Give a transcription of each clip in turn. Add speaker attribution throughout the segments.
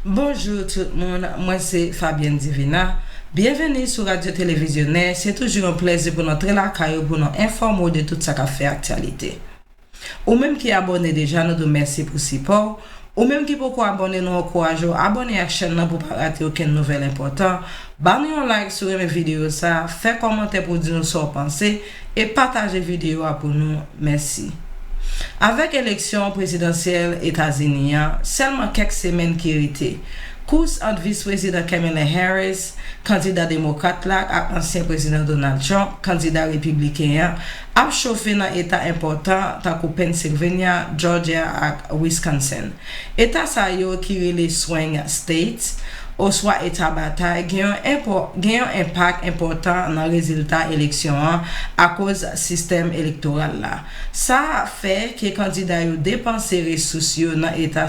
Speaker 1: Bonjour tout le monde, moi c'est Fabienne Divina. Bienvenue sur Radio Télévisionnaire. C'est toujours un plaisir pour notre là pour nous informer de tout ça qui fait actualité. Ou même qui abonné déjà, nous devons merci pour support. Ou même qui pourquoi abonner nous encourage abonner à la chaîne pour pas rater aucune nouvelle importante. Bannez un like sur mes vidéos ça, fait commentaire pour dire ce que vous pensez et partagez vidéo pour nous. Merci. Avec l'élection présidentielle États-Unis, seulement quelques semaines qui étaient, course entre vice-président Kamala Harris, candidat démocrate là, et ancien président Donald Trump, candidat républicain, a chauffé dans États importants tels que Pennsylvania, Georgia et Wisconsin. États ça yo qui les swing states, ou soit État Batay, gagne un impact important dans le résultat élection à cause du système électoral là. Ça fait que les candidats ont dépensé ressources dans l'État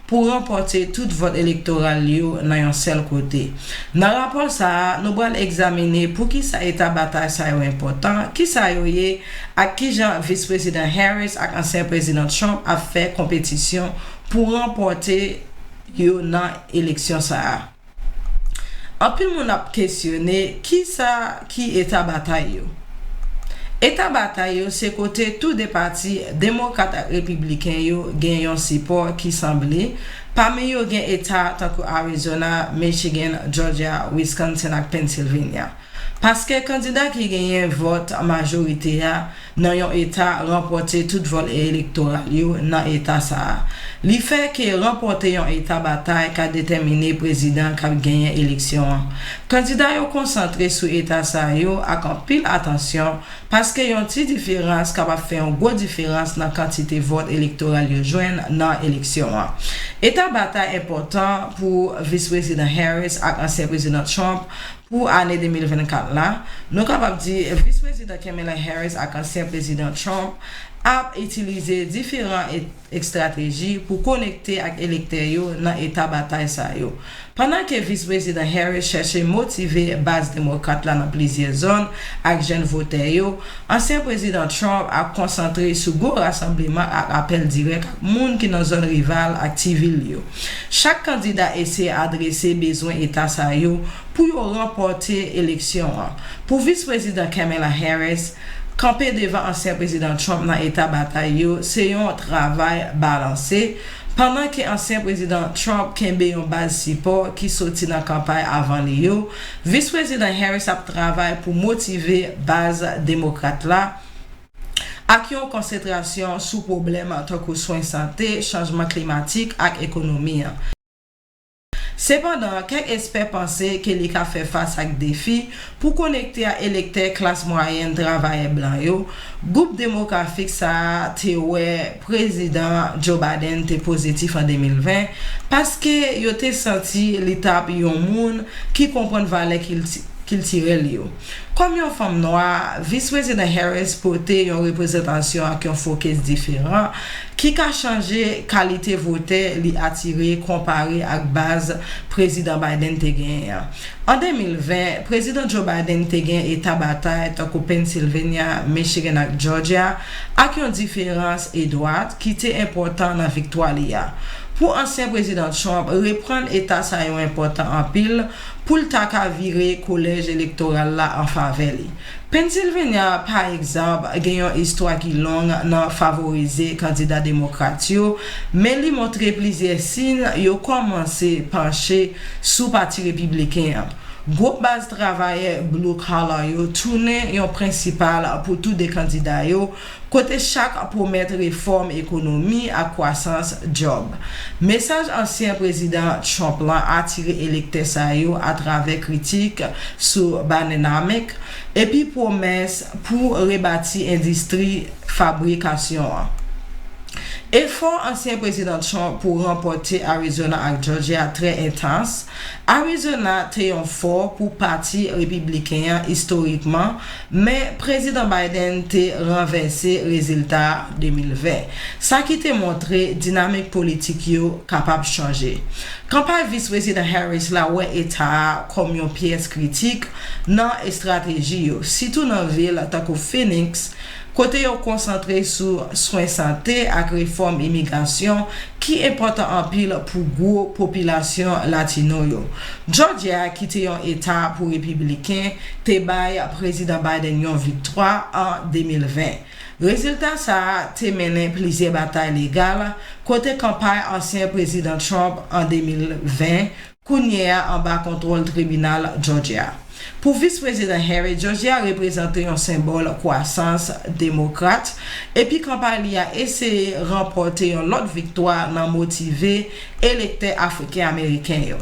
Speaker 1: pour remporter tout vote électoral dans un seul côté. Dans le rapport ça, nous allons examiner pour qui ça État Batay ça est important, qui ça est à qui Jean vice-président Harris et ancien président Trump a fait compétition pour remporter yo nan élection ça. En plus mon a questionné qui État Batay yo. État Batay yo c'est côté tout des partis démocrates et républicains yo gen un support qui semblait parmi yo gen État tant que Arizona, Michigan, Georgia, Wisconsin et Pennsylvania. Parce que candidat qui gagne vote en majorité dans un état remporter tout vote électoral dans état ça. Li fait que remporter un état bataille qu'a déterminé président qui gagne élection. Candidat yo concentré sur état ça yo avec en pile attention parce que yon ti différence capable faire une grosse différence dans quantité vote électoral yo joine dans élection. État bataille important pour vice-président Harris et ancien président Trump pour l'année 2024 là, nous capable dire vice-président Kamala Harris et ancien président Trump a utilisé différentes stratégies pour connecter avec électeurs dans l'état bataille ça yo. Pendant que vice-président Harris cherchait motiver base démocrate là dans plusieurs zones avec jeunes voteurs yo, ancien président Trump a concentré sur gros rassemblement et appel direct moun qui dans zone rivale ak civil yo. Chaque candidat essaie adresser besoin état ça yo pour remporter élection. Pour vice-président Kamala Harris, camper devant ancien président Trump dans l'état bataille, c'est un travail balancé. Pendant que ancien président Trump kembe une base support qui sorti dans la campagne avant lui, vice-président Harris a travaillé pour motiver base démocrate là à qui ont concentration sur problèmes en tant que soins santé, changement climatique et économie. Cependant, quelques experts pensaient que l'État fait face à des défis pour connecter à électeurs classe moyenne travailleurs blancs yo. Groupe démographique ça te président Joe Biden était positif en 2020 parce que yo te senti l'État yon moun qui comprend valeur qu'il tire li yo. Comme une femme noire, vice-président Harris portait une représentation avec un focus différent qui a changé qualité voter li attiré comparé avec base président Biden te gagné. En 2020, président Joe Biden te gagné état bataille tant que Pennsylvania, Michigan et Georgia avec une différence et droite qui était important dans victoire liya. Pour ancien président Trump, reprendre état ça est important en pile pour le taka virer collège électoral là en faveur. Pennsylvania par exemple gagne une histoire qui longue dans favoriser candidat démocrate mais li montre plusieurs signes yo commencé pencher sous parti républicain. Groupe base travailleur blue collar yo tourner yon principal pour tous des candidats yo côté chaque pour mettre réforme économie à croissance job. Message ancien président Trump là attiré électeurs ça yo à travers critique sur dynamique et puis promesse pour rebâtir industrie fabrication. Effort ancien président Trump pour remporter Arizona et Georgia très intense. Arizona fort pour parti républicain historiquement, mais président Biden a renversé résultat 2020. Ça qui te montré dynamique politique yo capable de changer. Campagne vice-président Harris la ouais état comme une pièce critique dans stratégie yo, surtout dans ville tant que Phoenix Côté yo concentré sur soins santé ak réforme immigration qui important en pile pour gros population latino yo. Georgia qui était un état pour républicain te bay président Biden yon victoire en 2020. Résultat ça te mené plusieurs batailles légales côté campagne ancien président Trump en 2020 Kounia en bas contrôle tribunal Georgia. Pour vice-président Harry, Georgia représentait un symbole croissance démocrate et puis campagne a essayé de remporter une autre victoire dans motiver électeurs africains-américains.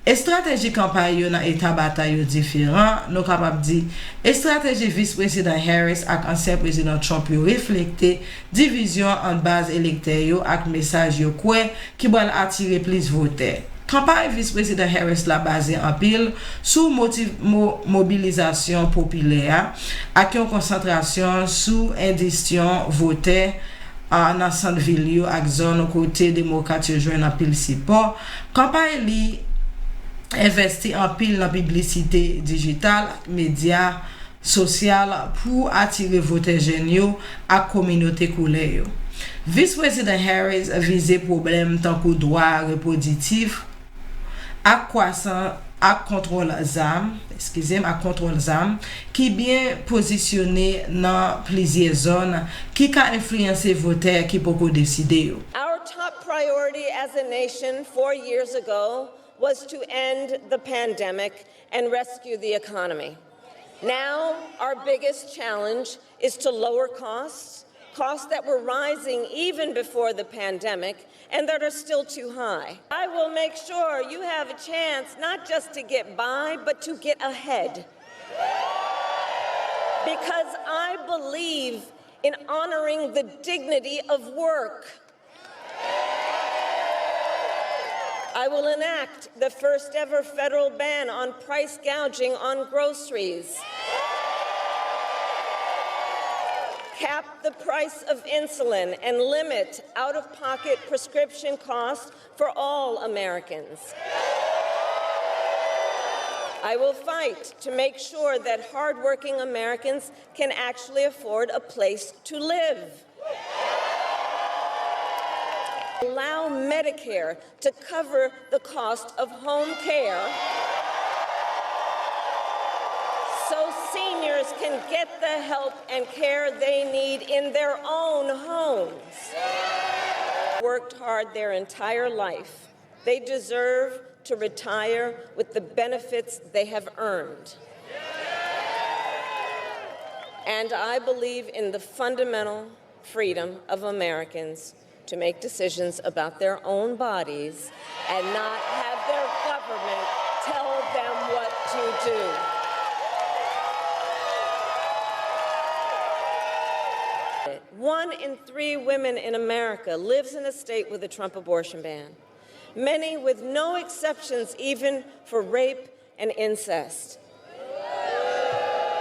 Speaker 1: Et stratégie campagne dans état bataille différent, nous capable dire et stratégie vice-président Harris ak ancien président Trump yo refléter division en base électeur ak message yo quoi qui va attirer plus voteurs. Campagne vice-président Harris la basée en pile sous mobilisation populaire ak une concentration sous indication voter en ensemble ville yo ak zone côté démocrate yo joine en pile support. Campagne li investi en pile dans publicité digitale, médias social pour attirer voteurs jeunes à communauté couleur. Vice-président Harris visait problème tant que droit reproductif à croissance à contrôle ZAM, qui bien positionné dans plusieurs zones qui a influencé voteurs qui peuvent décider.
Speaker 2: Our top priority as a nation 4 years ago was to end the pandemic and rescue the economy. Now, our biggest challenge is to lower costs that were rising even before the pandemic and that are still too high. I will make sure you have a chance not just to get by, but to get ahead. Because I believe in honoring the dignity of work. I will enact the first ever federal ban on price gouging on groceries. Cap the price of insulin and limit out-of-pocket prescription costs for all Americans. I will fight to make sure that hardworking Americans can actually afford a place to live. Allow Medicare to cover the cost of home care so seniors can get the help and care they need in their own homes. Worked hard their entire life. They deserve to retire with the benefits they have earned. And I believe in the fundamental freedom of Americans to make decisions about their own bodies and not have their government tell them what to do. One in 3 women in America lives in a state with a Trump abortion ban. Many with no exceptions even for rape and incest.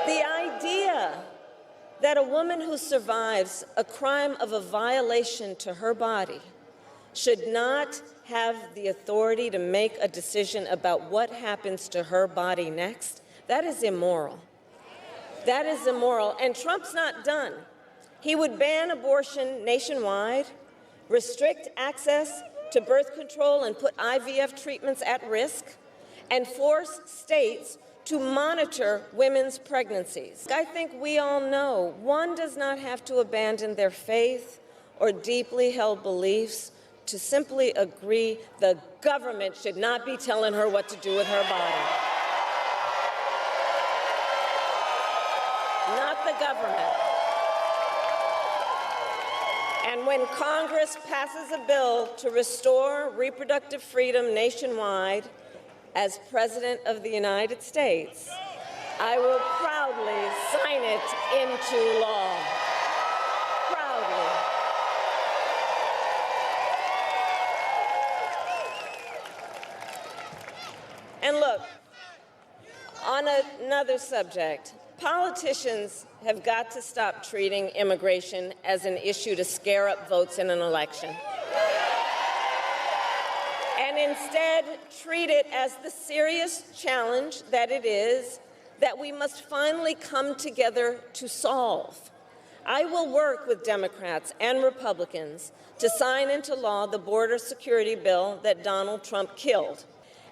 Speaker 2: The idea that a woman who survives a crime of a violation to her body should not have the authority to make a decision about what happens to her body next, that is immoral. That is immoral. And Trump's not done. He would ban abortion nationwide, restrict access to birth control and put IVF treatments at risk, and force states to monitor women's pregnancies. I think we all know one does not have to abandon their faith or deeply held beliefs to simply agree the government should not be telling her what to do with her body. Not the government. And when Congress passes a bill to restore reproductive freedom nationwide, as President of the United States, I will proudly sign it into law. Proudly. And look, on another subject, politicians have got to stop treating immigration as an issue to scare up votes in an election. And instead treat it as the serious challenge that it is that we must finally come together to solve. I will work with Democrats and Republicans to sign into law the border security bill that Donald Trump killed.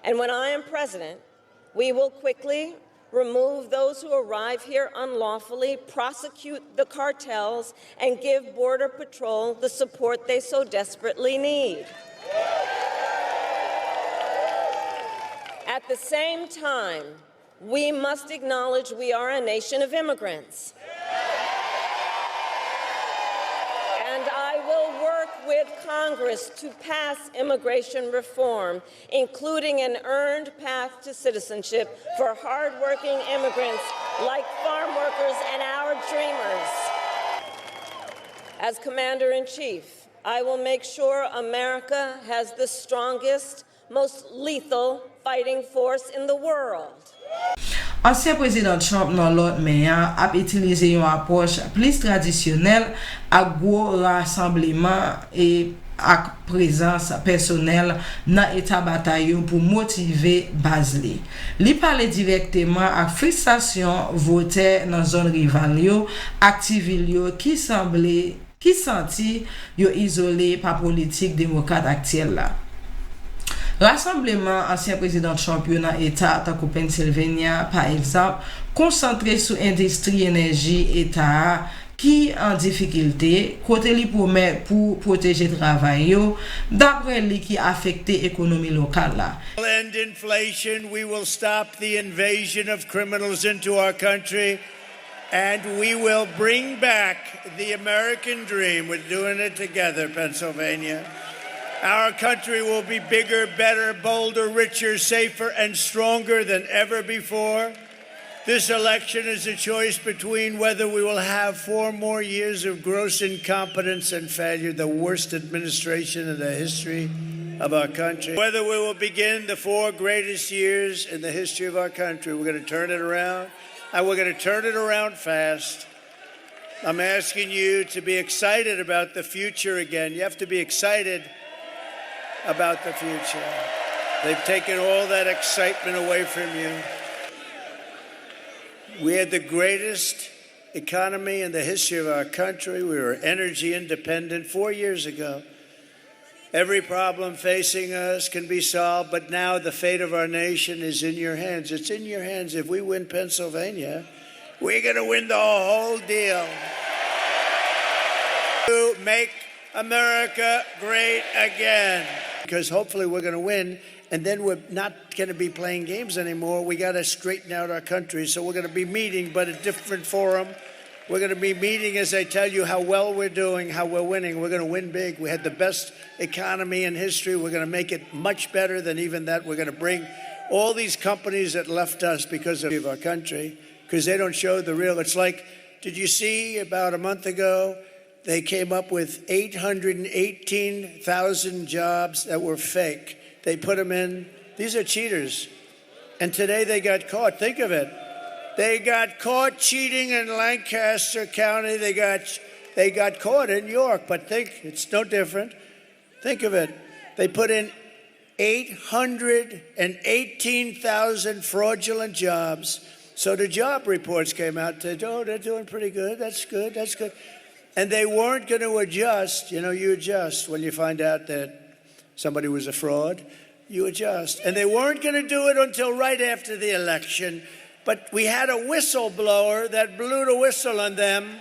Speaker 2: And when I am president, we will quickly remove those who arrive here unlawfully, prosecute the cartels, and give Border Patrol the support they so desperately need. At the same time, we must acknowledge we are a nation of immigrants. And I will work with Congress to pass immigration reform, including an earned path to citizenship for hardworking immigrants like farm workers and our dreamers. As Commander-in-Chief, I will make sure America has the strongest, most lethal fighting force in the world.
Speaker 1: Ancien président Trump nan lot men ap itilize yon approche plus tradisyonel ak gwo rassembleman ak présence personnel nan état Batay yo pou motive base li. Li pale direktement ak frustration vote nan zone rival yo, ak civil yo ki senti yo isolé par politique démocrate actuelle la. Rassemblement ancien président Trump nan état takou Pennsylvania par exemple concentré sur industrie énergie état qui en difficulté côté li pour protéger travail yo d'après li qui affecté économie locale là.
Speaker 3: We'll end inflation, we will stop the invasion of criminals into our country, and we will bring back the American dream. We're doing it together, Pennsylvania. Our country will be bigger, better, bolder, richer, safer, and stronger than ever before. This election is a choice between whether we will have 4 more years of gross incompetence and failure, the worst administration in the history of our country, whether we will begin the 4 greatest years in the history of our country. We're going to turn it around, and we're going to turn it around fast. I'm asking you to be excited about the future again. You have to be excited about the future. They've taken all that excitement away from you. We had the greatest economy in the history of our country. We were energy independent 4 years ago. Every problem facing us can be solved, but now the fate of our nation is in your hands. It's in your hands. If we win Pennsylvania, we're going to win the whole deal. To make America great again. Because hopefully we're going to win, and then we're not going to be playing games anymore. We got to straighten out our country. So we're going to be meeting, but a different forum. We're going to be meeting as I tell you how well we're doing, how we're winning. We're going to win big. We had the best economy in history. We're going to make it much better than even that. We're going to bring all these companies that left us because of our country, because they don't show the real. It's like, did you see about a month ago, they came up with 818,000 jobs that were fake. They put them in. These are cheaters. And today they got caught. Think of it. They got caught cheating in Lancaster County. They got caught in York. But think, it's no different. Think of it. They put in 818,000 fraudulent jobs. So the job reports came out. They're doing pretty good. That's good. That's good. And they weren't going to adjust. You know, you adjust when you find out that somebody was a fraud. You adjust. And they weren't going to do it until right after the election. But we had a whistleblower that blew the whistle on them.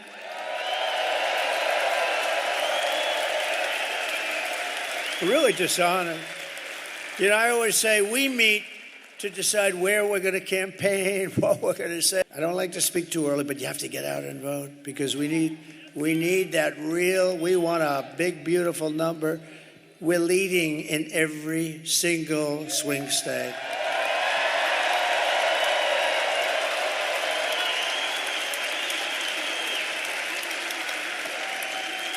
Speaker 3: Really dishonored. You know, I always say we meet to decide where we're going to campaign, what we're going to say. I don't like to speak too early, but you have to get out and vote because we need that real, we want a big, beautiful number. We're leading in every single swing state.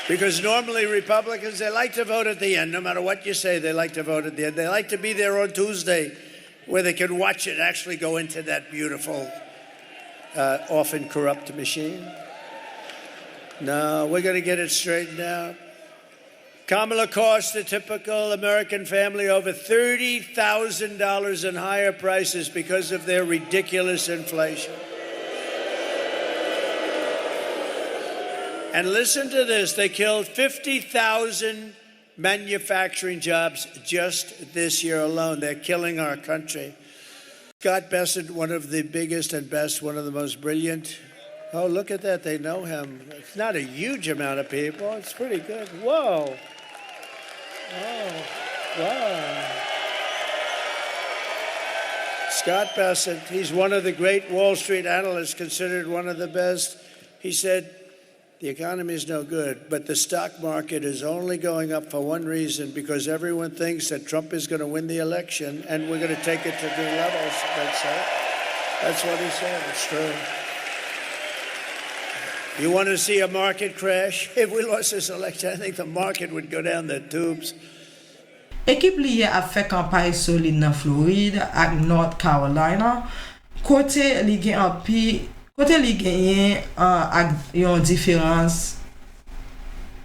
Speaker 3: Because normally Republicans, they like to vote at the end. No matter what you say, they like to vote at the end. They like to be there on Tuesday where they can watch it actually go into that beautiful, often corrupt machine. No, we're going to get it straightened out. Kamala cost the typical American family over $30,000 in higher prices because of their ridiculous inflation. And listen to this, they killed 50,000 manufacturing jobs just this year alone. They're killing our country. Scott Bessent, one of the biggest and best, one of the most brilliant. Oh, look at that, they know him. It's not a huge amount of people, it's pretty good. Whoa. Oh, wow. Scott Bessent, he's one of the great Wall Street analysts, considered one of the best. He said, the economy is no good, but the stock market is only going up for one reason, because everyone thinks that Trump is going to win the election and we're going to take it to new levels. That's what he said. It's true. You want to see a market crash? If we lost this election, I think the market would go down the tubes.
Speaker 1: Ekip liye a fait campagne solide dans Floride ak North Carolina. Côté li gen ak yon différence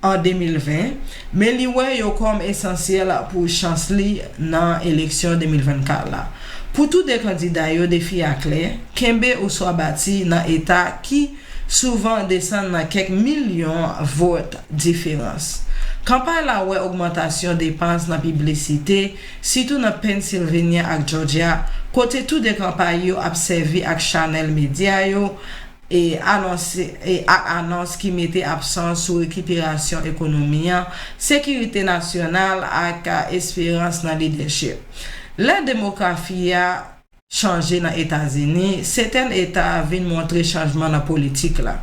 Speaker 1: en 2020, mais li wè yo comme essentiel pour chance li nan élection 2024 là. Pour tous des candidats yo défi à clair, kembe ou soit bâti nan état qui souvent descend dans quelques millions votes différence. Campagne la wè augmentation dépenses dans publicité, surtout dans Pennsylvania ak Georgia, côté tout des campagnes yo observé ak channel média yo et annonce qui mettait absent sur récupération économique, sécurité nationale ak espérance dans leadership. La démographie a changé dans les États-Unis, certains États viennent montrer changement dans la politique là.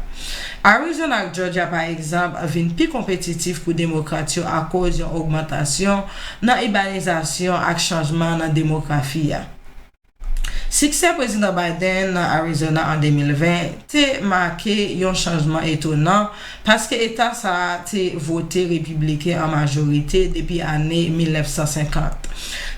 Speaker 1: Arizona et Georgia par exemple viennent plus compétitifs pour démocratie à cause d'une augmentation dans l'urbanisation et changement dans la démographie. Succès président Biden dans Arizona en 2020 te marqué un changement étonnant parce que l'État a voté républicain en majorité depuis l'année 1950.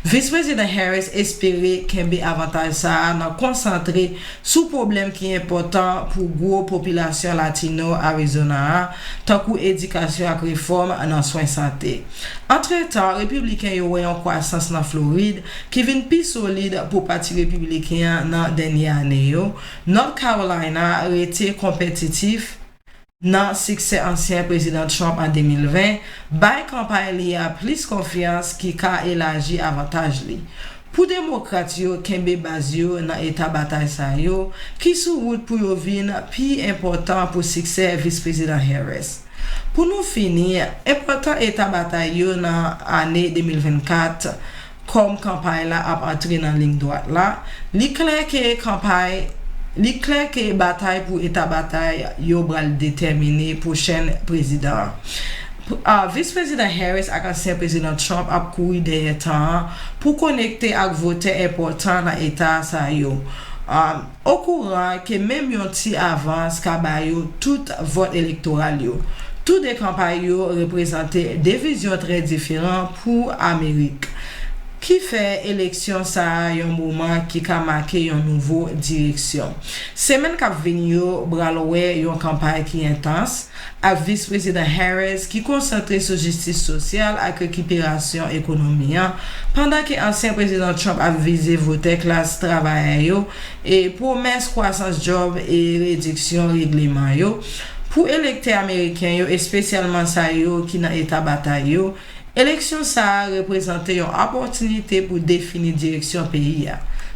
Speaker 1: Vice-président Harris espérait qu'un avantage ça n'a concentré sur problème qui est important pour gros population latino Arizona tant que éducation et réforme dans soins santé. Entre-temps, républicains yo en croissance dans Floride qui vient plus solide pour parti républicain dans Dènye année yo. North Carolina a été compétitif dans succès ancien président Trump en 2020, bay campagne li a plus confiance qui ka élargi avantage li. Pour démocrate yo kembe base yo dans état Batay sa yo qui sous route pour yo vin plus important pour succès vice-président Harris. Pour nous finir, important état Batay yo dans année 2024 comme campagne la a entré dans ligne droite là, li clair que bataille pour état bataille yo bral déterminer prochain président. Vice-président Harris ak ancien président Trump a couru derrière temps pour connecter ak vote important dans état sa yo. Au courant que même yon ti avance ka ba yo tout vote électoral yo. Tout des campagnes yo représentaient des visions très différentes pour Amérique. Qui fait élection ça un moment qui a marqué une nouvelle direction. Semaine qui vient yo bralwe une campagne qui intense avec vice-président Harris qui concentré sur justice sociale et récupération économique pendant que ancien président Trump a visé voter classe travail et promesse croissance job et réduction règlement yo pour électeurs américains yo, spécialement ça yo qui dans état bataille yo. Élection ça représente une opportunité pour définir direction pays.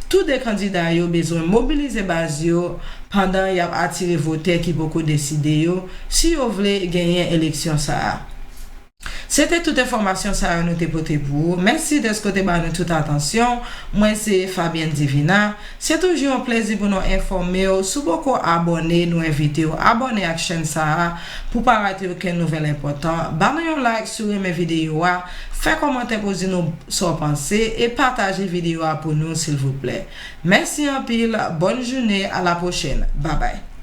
Speaker 1: Tous les candidats ont besoin de mobiliser base yo pendant y a attirer voter qui beaucoup décider yo si vous voulez gagner élection ça. C'était toute information ça nous te porté pour. Merci de ce côté ba nous toute attention. Moi c'est Fabienne Divina. C'est toujours un plaisir pour nous informer sur beaucoup abonner nous inviter abonner à la chaîne ça pour pas rater aucune nouvelle importante. Ba nous like sur mes vidéos, faire commentaire poser nous sur pensée et partager vidéo pour nous s'il vous plaît. Merci en pile. Bonne journée, à la prochaine. Bye bye.